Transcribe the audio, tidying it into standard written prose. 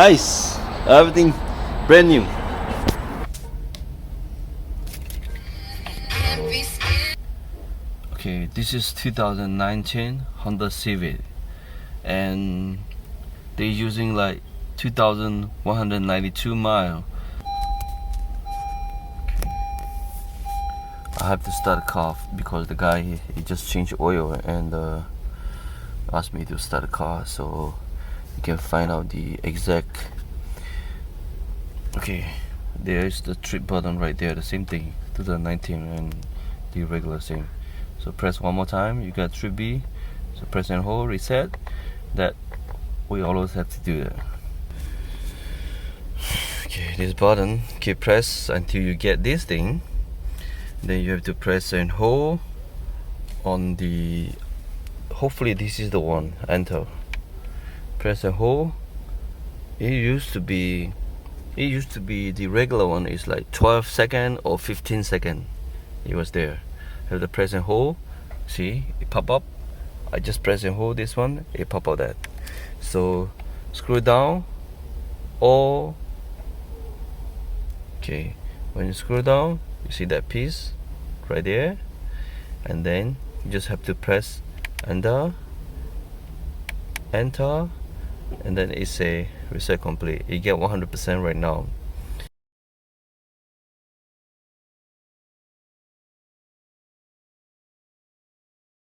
Nice. Everything brand new. Okay, this is 2019 Honda Civic, and they're using like 2,192 miles. Okay. I have to start the car because the guy he just changed oil and asked me to start the car so you can find out the exact. Okay, there's the trip button right there, the same thing, 2019, and the regular same. So press one more time, you got trip B. So press and hold, reset. That we always have to do that. Okay, this button, keep press until you get this thing. Then you have to press and hold on the, hopefully this is the one, enter. Press and hold. It used to be the regular one is like 12 second or 15 second. It was there. Have to press and hold. See, it pop up. I just press and hold this one, it pop up that. So screw down or okay, when you screw down you see that piece right there, and then you just have to press enter, and then it say reset complete. You get 100% right now.